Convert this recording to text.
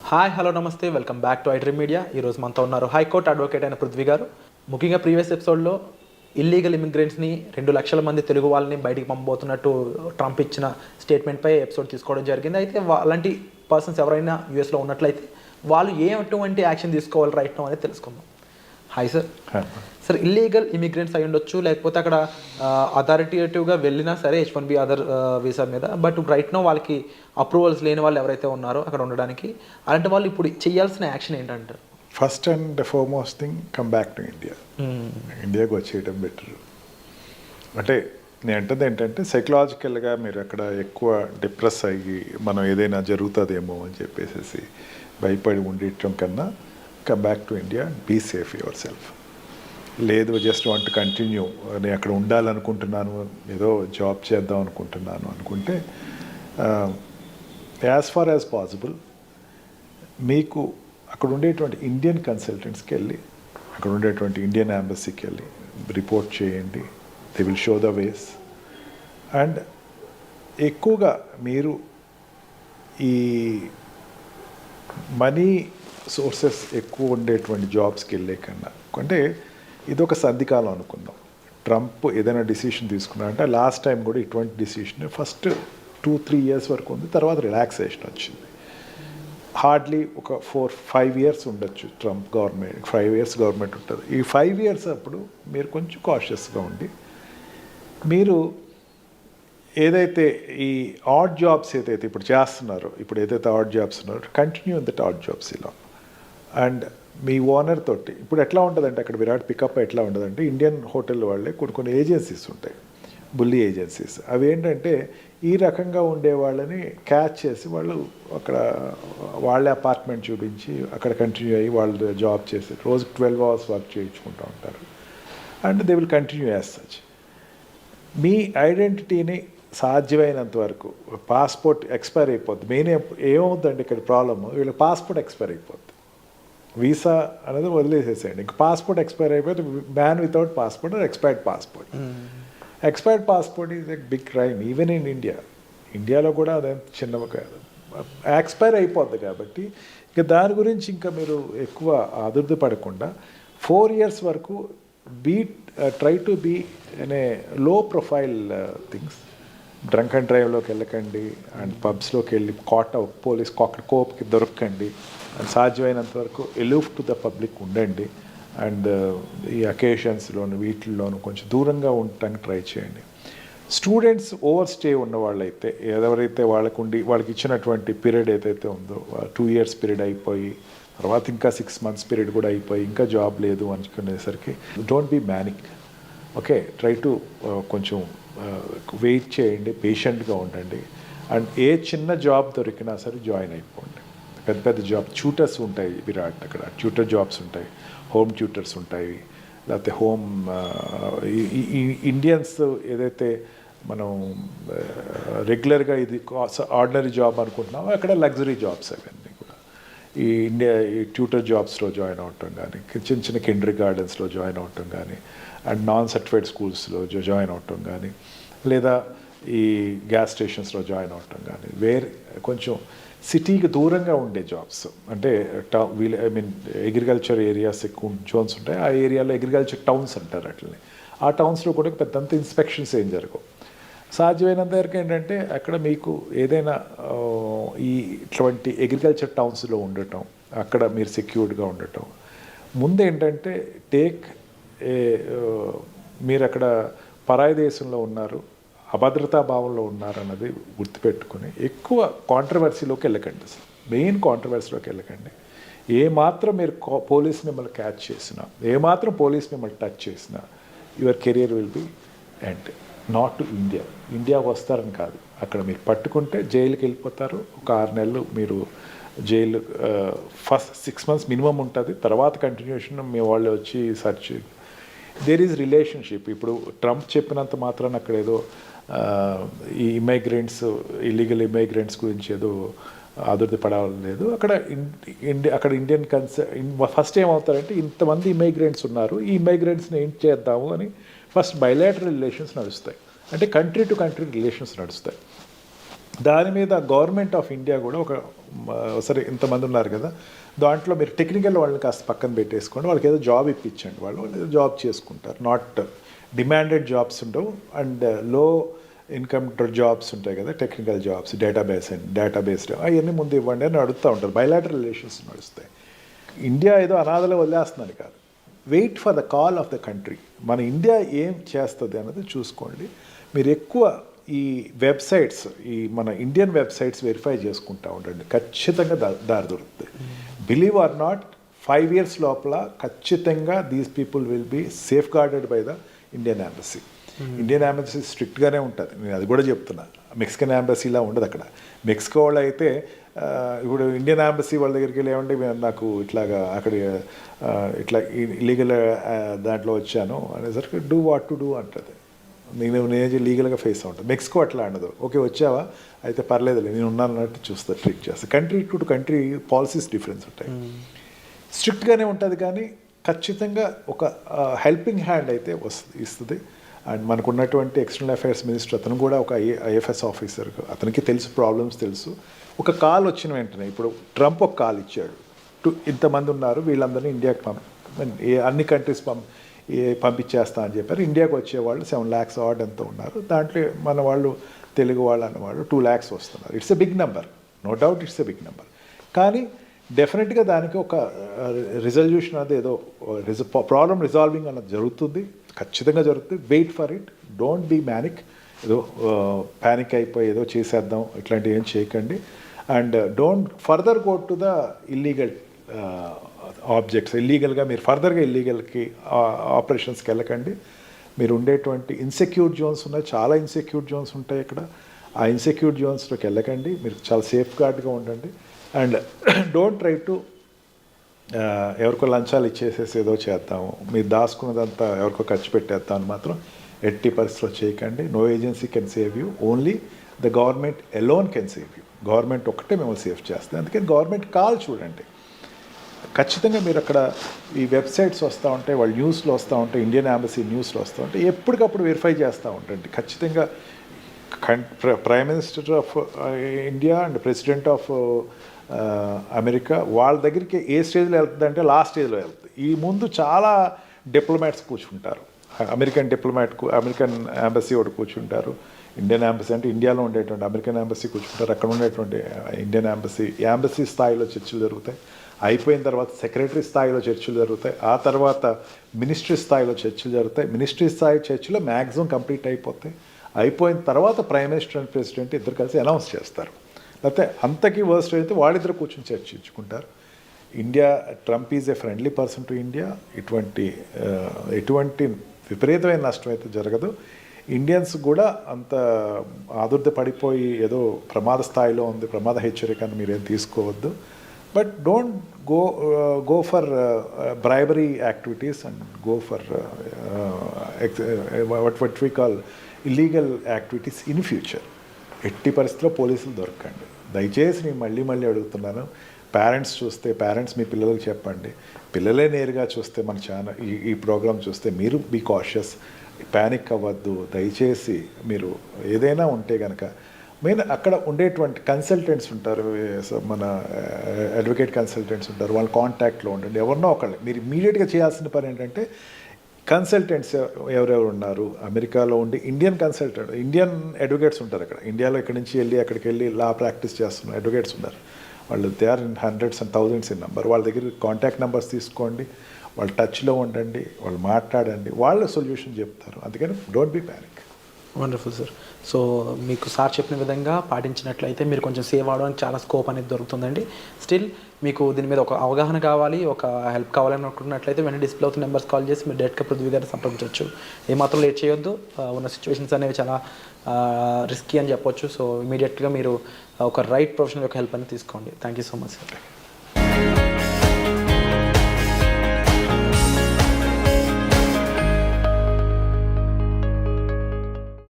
Hi hello నమస్తే welcome back to iDream media. ఈరోజు మనతో ఉన్నారు హైకోర్టు అడ్వకేట్ అయిన పృథ్వీ గారు. ముఖ్యంగా ప్రీవియస్ ఎపిసోడ్లో ఇల్లీగల్ ఇమిగ్రెంట్స్ని 2 లక్షల మంది తెలుగు వాళ్ళని బయటికి పంపబోతున్నట్టు ట్రంప్ ఇచ్చిన స్టేట్మెంట్పై ఎపిసోడ్ తీసుకోవడం జరిగింది. అయితే అలాంటి పర్సన్స్ ఎవరైనా యూఎస్లో ఉన్నట్లయితే వాళ్ళు ఎటువంటి యాక్షన్ తీసుకోవాలి రైట్ నో అనేది తెలుసుకుందాం. Hi sir. Sir, illegal immigrants అయి ఉండొచ్చు, లేకపోతే అక్కడ అథారిటేటివ్గా వెళ్ళినా సరే H1B అదర్ వీసా మీద, బట్ రైట్ నో వాళ్ళకి అప్రూవల్స్ లేని వాళ్ళు ఎవరైతే ఉన్నారో అక్కడ ఉండడానికి, అలాంటి వాళ్ళు ఇప్పుడు చేయాల్సిన యాక్షన్ ఏంటంటారు? First and foremost thing come back to India. ఇండియాకి వచ్చేయడం బెటర్. అంటే నేను అంటుంది ఏంటంటే సైకలాజికల్గా మీరు అక్కడ ఎక్కువ డిప్రెస్ అయ్యి మనం ఏదైనా జరుగుతుందేమో అని చెప్పేసి భయపడి ఉండటం కన్నా come back to India, be safe yourself. లేదు జస్ట్ వాంట్ కంటిన్యూ, నేను అక్కడ ఉండాలనుకుంటున్నాను, ఏదో జాబ్ చేద్దాం అనుకుంటున్నాను అనుకుంటే యాజ్ ఫార్ యాజ్ పాసిబుల్ మీకు అక్కడ ఉండేటువంటి ఇండియన్ కన్సల్టెంట్స్కి వెళ్ళి, అక్కడ ఉండేటువంటి ఇండియన్ ఎంబసీకి వెళ్ళి రిపోర్ట్ చేయండి. They will show the ways. And ఎక్కువగా మీరు ఈ మనీ సోర్సెస్ ఎక్కువ ఉండేటువంటి జాబ్స్కి వెళ్ళే కన్నా, అంటే ఇదొక సంధికాలం అనుకుందాం. ట్రంప్ ఏదైనా డిసిషన్ తీసుకున్నారంటే లాస్ట్ టైం కూడా ఇటువంటి డిసిషన్ ఫస్ట్ 2-3 ఇయర్స్ వరకు ఉంది, తర్వాత రిలాక్సేషన్ వచ్చింది. హార్డ్లీ ఒక 4-5 ఇయర్స్ ఉండొచ్చు ట్రంప్ గవర్నమెంట్. 5 ఇయర్స్ గవర్నమెంట్ ఉంటుంది. ఈ 5 ఇయర్స్ అప్పుడు మీరు కొంచెం కాషియస్గా ఉండి, మీరు ఏదైతే ఈ ఆడ్ జాబ్స్ ఏదైతే ఇప్పుడు చేస్తున్నారో, ఇప్పుడు ఏదైతే ఆడ్ జాబ్స్ ఉన్నారో continue in that add jobs ఇలా. అండ్ మీ ఓనర్ తోటి ఇప్పుడు ఎట్లా ఉంటుందంటే అక్కడ విరాట్ పికప్ ఎట్లా ఉంటుందంటే ఇండియన్ హోటల్ వాళ్ళే కొన్ని ఏజెన్సీస్ ఉంటాయి, బుల్లి ఏజెన్సీస్. అవి ఏంటంటే ఈ రకంగా ఉండే వాళ్ళని క్యాచ్ చేసి వాళ్ళు అక్కడ వాళ్ళే అపార్ట్మెంట్ చూపించి అక్కడ కంటిన్యూ అయ్యి వాళ్ళు జాబ్ చేసి రోజుకి 12 hours వర్క్ చేయించుకుంటూ ఉంటారు. And they will continue as such. మీ ఐడెంటిటీని సాధ్యమైనంత వరకు, పాస్పోర్ట్ ఎక్స్పైర్ అయిపోద్ది. మెయిన్ ఏమవుతుందంటే ఇక్కడ ప్రాబ్లమ్, వీళ్ళకి పాస్పోర్ట్ ఎక్స్పైర్ అయిపోద్ది. వీసా అనేది వదిలేసేసేయండి. ఇంక పాస్పోర్ట్ ఎక్స్పైర్ అయిపోతే ban without passport or expired passport. Expired passport is a big crime even in India. ఇండియాలో కూడా అదేం చిన్నవి కాదు, ఎక్స్పైర్ అయిపోద్ది. కాబట్టి ఇక దాని గురించి ఇంకా మీరు ఎక్కువ అదుర్ది పడకుండా 4 years వరకు ట్రై టు బీ అనే లో ప్రొఫైల్ థింగ్స్. డ్రంక్ అండ్ డ్రైవ్లోకి వెళ్ళకండి, అండ్ పబ్స్లోకి వెళ్ళి పోలీస్ కోప్కి దొరకండి. అండ్ సాధ్యమైనంత వరకు ఎలూఫ్ టు ద పబ్లిక్ ఉండండి. అండ్ ఈ అకేషన్స్లోను వీటిల్లోనూ కొంచెం దూరంగా ఉండటానికి ట్రై చేయండి. స్టూడెంట్స్ ఓవర్ స్టే ఉన్న వాళ్ళైతే, ఎవరైతే వాళ్ళకి ఇచ్చినటువంటి పీరియడ్ ఏదైతే ఉందో 2 years పీరియడ్ అయిపోయి తర్వాత ఇంకా 6 months పీరియడ్ కూడా అయిపోయి ఇంకా జాబ్ లేదు అనుకునేసరికి don't be manic. Okay, try to కొంచెం వెయిట్ చేయండి, పేషెంట్గా ఉండండి. అండ్ ఏ చిన్న జాబ్ దొరికినా సరే జాయిన్ అయిపోండి. పెద్ద పెద్ద జాబ్ ట్యూటర్స్ ఉంటాయి విరాట్, అక్కడ ట్యూటర్ జాబ్స్ ఉంటాయి, హోమ్ ట్యూటర్స్ ఉంటాయి, లేకపోతే ఇండియన్స్ ఏదైతే మనం రెగ్యులర్గా ఇది ఆర్డినరీ జాబ్ అనుకుంటున్నామో అక్కడ లగ్జరీ జాబ్స్ అవన్నీ కూడా. ఈ ట్యూటర్ జాబ్స్లో జాయిన్ అవటం కానీ, చిన్న చిన్న కిండర్ గార్డెన్స్లో జాయిన్ అవటం కానీ, అండ్ నాన్ సర్టిఫైడ్ స్కూల్స్లో జాయిన్ అవటం కానీ, లేదా ఈ గ్యాస్ స్టేషన్స్లో జాయిన్ అవటం కానీ, కొంచెం సిటీకి దూరంగా ఉండే జాబ్స్. అంటే అగ్రికల్చర్ ఏరియాస్ ఎక్కువ జోన్స్ ఉంటాయి, ఆ ఏరియాలో అగ్రికల్చర్ టౌన్స్ అంటారు అట్లనే. ఆ టౌన్స్లో కూడా పెద్దంత ఇన్స్పెక్షన్స్ ఏం జరగవు. సాధ్యమైనంత వరకు ఏంటంటే అక్కడ మీకు ఏదైనా ఇటువంటి అగ్రికల్చర్ టౌన్స్లో ఉండటం, అక్కడ మీరు సెక్యూర్డ్గా ఉండటం. ముందు ఏంటంటే మీరు అక్కడ పరాయి దేశంలో ఉన్నారు, అభద్రతా భావంలో ఉన్నారన్నది గుర్తుపెట్టుకుని ఎక్కువ కాంట్రవర్సీలోకి వెళ్ళకండి. అసలు మెయిన్ కాంట్రవర్సీలోకి వెళ్ళకండి. ఏమాత్రం మీరు పోలీస్ మిమ్మల్ని క్యాచ్ చేసినా, ఏమాత్రం పోలీస్ మిమ్మల్ని టచ్ చేసినా your career will be end. Not to ఇండియాకి వస్తారని కాదు, అక్కడ మీరు పట్టుకుంటే జైలుకి వెళ్ళిపోతారు. ఒక 6 నెలలు మీరు జైలు, ఫస్ట్ 6 months మినిమం ఉంటుంది, తర్వాత కంటిన్యూషన్ మీ వాళ్ళే వచ్చి సర్చ్. There is relationship. ఇప్పుడు ట్రంప్ చెప్పినంత మాత్రాన అక్కడ ఏదో ఈ ఇల్లీగల్ ఇమైగ్రెంట్స్ గురించి ఏదో ఆదుర్ది పడాలని లేదు. అక్కడ ఇండియన్ ఫస్ట్ ఏమవుతారంటే ఇంతమంది ఇమైగ్రెంట్స్ ఉన్నారు, ఈ ఇమైగ్రెంట్స్ని ఏం చేద్దాము అని ఫస్ట్ బైలాటరల్ రిలేషన్స్ నడుస్తాయి. అంటే కంట్రీ టు కంట్రీ రిలేషన్స్ నడుస్తాయి. దాని మీద గవర్నమెంట్ ఆఫ్ ఇండియా కూడా ఒక సరే ఇంతమంది ఉన్నారు కదా, దాంట్లో మీరు టెక్నికల్ వాళ్ళని కాస్త పక్కన పెట్టేసుకోండి, వాళ్ళకి ఏదో జాబ్ ఇప్పించండి, వాళ్ళు ఏదో జాబ్ చేసుకుంటారు. నాట్ డిమాండెడ్ జాబ్స్ ఉండవు, అండ్ లో ఇన్కమ్ జాబ్స్ ఉంటాయి కదా, టెక్నికల్ జాబ్స్, డేటాబేస్డ్ అవన్నీ ముందు ఇవ్వండి అని అడుగుతూ ఉంటారు. బయలాటరల్ రిలేషన్స్ నడుస్తాయి. ఇండియా ఏదో అనాథలో వదిలేస్తుందని కాదు, wait for the call of the country. మన ఇండియా ఏం చేస్తుంది అన్నది చూసుకోండి. మీరు ఎక్కువ ఈ వెబ్సైట్స్, ఈ మన ఇండియన్ వెబ్సైట్స్ వెరిఫై చేసుకుంటూ ఉండండి, ఖచ్చితంగా దారి దొరుకుతుంది. బిలీవ్ ఆర్ నాట్, 5 years లోపల ఖచ్చితంగా these people will be safeguarded by the Indian embassy. Indian embassy స్ట్రిక్ట్గానే ఉంటుంది, నేను అది కూడా చెప్తున్నా. మెక్సికన్ ఎంబసీలా ఉండదు అక్కడ. మెక్సికో వాళ్ళు అయితే ఇప్పుడు ఇండియన్ ఎంబసీ వాళ్ళ దగ్గరికి వెళ్ళి ఏమంటే నాకు ఇట్లాగా అక్కడ ఇట్లా ఇల్లీగల్ దాంట్లో వచ్చాను అనేసరికి డూ వాట్ టు డూ అంటుంది. నేను లీగల్గా ఫేస్ అవుతాను. మెక్సికో అట్లా అనదు. ఓకే వచ్చావా అయితే పర్లేదులే నేను ఉన్నాను అన్నట్టు చూస్తా, ట్రీట్ చేస్తాను. Country to country policies difference ఉంటాయి. స్ట్రిక్ట్గానే ఉంటుంది కానీ ఖచ్చితంగా ఒక హెల్పింగ్ హ్యాండ్ అయితే ఇస్తుంది. అండ్ మనకు ఉన్నటువంటి ఎక్స్టర్నల్ అఫైర్స్ మినిస్టర్ అతను కూడా ఒక ఐఎఫ్ఎస్ ఆఫీసర్, అతనికి తెలుసు, ప్రాబ్లమ్స్ తెలుసు. ఒక కాల్ వచ్చిన వెంటనే, ఇప్పుడు ట్రంప్ ఒక కాల్ ఇచ్చాడు, ఇంతమంది ఉన్నారు వీళ్ళందరినీ ఇండియాకి అన్ని కంట్రీస్ పంపించేస్తా అని చెప్పారు. ఇండియాకి వచ్చేవాళ్ళు 7 lakhs ఆర్డ్ ఎంత ఉన్నారు, దాంట్లో మన వాళ్ళు తెలుగు వాళ్ళు అన్నవాళ్ళు 2 lakhs వస్తున్నారు. It's a big number, no doubt it's a big number. కానీ డెఫినెట్గా దానికి ఒక రిజల్యూషన్ అది ఏదో ప్రాబ్లమ్ రిజాల్వింగ్ అన్నది జరుగుతుంది, ఖచ్చితంగా జరుగుతుంది. Wait for it, don't be manic. ఏదో ప్యానిక్ అయిపోయి ఏదో చేసేద్దాం ఇట్లాంటివి ఏం చేయకండి. And don't further go to the illegal objects. ఇల్లీగల్గా మీరు ఫర్దర్గా ఇల్లీగల్కి ఆపరేషన్స్కి వెళ్ళకండి. మీరు ఉండేటువంటి ఇన్సెక్యూర్ జోన్స్ ఉన్నాయి, చాలా ఇన్సెక్యూర్ జోన్స్ ఉంటాయి ఇక్కడ. ఆ ఇన్సెక్యూర్ జోన్స్లోకి వెళ్ళకండి, మీరు చాలా సేఫ్ గార్డ్గా ఉండండి. అండ్ డోంట్ ట్రై టు ఎవరికో లంచాలు ఇచ్చేసేసి ఏదో చేద్దాము, మీరు దాచుకున్నదంతా ఎవరికో ఖర్చు పెట్టేద్దాం అని మాత్రం ఎట్టి పరిస్థితిలో చేయకండి. No agency can save you, only the government alone can save you. Government ఒక్కటే మిమ్మల్ని సేవ్ చేస్తుంది. అందుకని గవర్నమెంట్ కాల్ చూడండి. ఖచ్చితంగా మీరు అక్కడ ఈ వెబ్సైట్స్ వస్తూ ఉంటాయి, వాళ్ళు న్యూస్లో వస్తూ ఉంటాయి, ఇండియన్ ఎంబసీ న్యూస్లో వస్తూ ఉంటాయి, ఎప్పటికప్పుడు వెరిఫై చేస్తూ ఉండండి. ఖచ్చితంగా prime minister of India and president of America వాళ్ళ దగ్గరికి ఏ స్టేజ్లో వెళ్తుందంటే లాస్ట్ స్టేజ్లో వెళ్తుంది. ఈ ముందు చాలా డిప్లొమాట్స్ కూర్చుంటారు, అమెరికన్ ఎంబసీ ఒకటి కూర్చుంటారు, ఇండియన్ ఎంబసీ అంటే ఇండియాలో ఉండేటువంటి అమెరికన్ ఎంబసీ కూర్చుంటారు, అక్కడ ఉండేటువంటి ఇండియన్ ఎంబసీ స్థాయిలో చర్చలు జరుగుతాయి. అయిపోయిన తర్వాత సెక్రటరీ స్థాయిలో చర్చలు జరుగుతాయి, ఆ తర్వాత మినిస్ట్రీ స్థాయిలో చర్చలు జరుగుతాయి. మినిస్ట్రీ స్థాయి చర్చలు మ్యాక్సిమం కంప్లీట్ అయిపోతాయి. అయిపోయిన తర్వాత ప్రైమ్ మినిస్టర్ అండ్ ప్రెసిడెంట్ ఇద్దరు కలిసి అనౌన్స్ చేస్తారు. లేకపోతే అంతకీ వర్స్ట్ అయితే వాళ్ళిద్దరు కూర్చొని చర్చించుకుంటారు. India, Trump is a friendly person to India. ఎటువంటి విపరీతమైన నష్టం అయితే జరగదు. ఇండియన్స్ కూడా అంత ఆదుర్ద పడిపోయి ఏదో ప్రమాద స్థాయిలో ఉంది, ప్రమాద హెచ్చరికను మీరేం తీసుకోవద్దు. But don't go for bribery activities and go for what we call illegal activities in future. ఎట్టి పరిస్థితిలో పోలీసులు దొరకండి. దయచేసి నేను మళ్ళీ అడుగుతున్నాను, పేరెంట్స్ చూస్తే పేరెంట్స్ మీ పిల్లలకు చెప్పండి, పిల్లలే నేరుగా చూస్తే మన ఛానల్ ఈ ప్రోగ్రామ్ చూస్తే మీరు బీ కాషియస్, ప్యానిక్ అవ్వద్దు. దయచేసి మీరు ఏదైనా ఉంటే కనుక మెయిన్ అక్కడ ఉండేటువంటి కన్సల్టెంట్స్ ఉంటారు, మన అడ్వకేట్ కన్సల్టెంట్స్ ఉంటారు, వాళ్ళ కాంటాక్ట్లో ఉండండి. ఎవరినో ఒకళ్ళు మీరు ఇమీడియట్గా చేయాల్సిన పని ఏంటంటే కన్సల్టెంట్స్ ఎవరెవరు ఉన్నారు అమెరికాలో ఉండి, ఇండియన్ అడ్వకేట్స్ ఉంటారు అక్కడ. ఇండియాలో ఇక్కడి నుంచి వెళ్ళి అక్కడికి వెళ్ళి లా ప్రాక్టీస్ చేస్తున్న అడ్వకేట్స్ ఉన్నారు. వాళ్ళు they are in hundreds and thousands in number. వాళ్ళ దగ్గర కాంటాక్ట్ నెంబర్స్ తీసుకోండి, వాళ్ళు టచ్లో ఉండండి, వాళ్ళు మాట్లాడండి, వాళ్ళు సొల్యూషన్ చెప్తారు. అందుకని don't be panic. Wonderful sir. So మీకు సార్ చెప్పిన విధంగా పాటించినట్లయితే మీరు కొంచెం సేవ్ అవడానికి చాలా స్కోప్ అనేది దొరుకుతుందండి. స్టిల్ మీకు దీని మీద ఒక అవగాహన కావాలి, ఒక హెల్ప్ కావాలని అనుకుంటున్నట్లయితే వెంటనే డిస్ప్లే అవుతున్న నెంబర్స్ కాల్ చేసి మీరు డైరెక్ట్గా పృథ్వీ గారిని సంప్రదించవచ్చు. ఏమాత్రం లేట్ చేయొద్దు. ఉన్న సిచ్యువేషన్స్ అనేవి చాలా రిస్కీ అని చెప్పొచ్చు. సో ఇమీడియట్గా మీరు ఒక రైట్ ప్రొఫెషనల్ యొక్క హెల్ప్ అనేది తీసుకోండి. Thank you so much sir.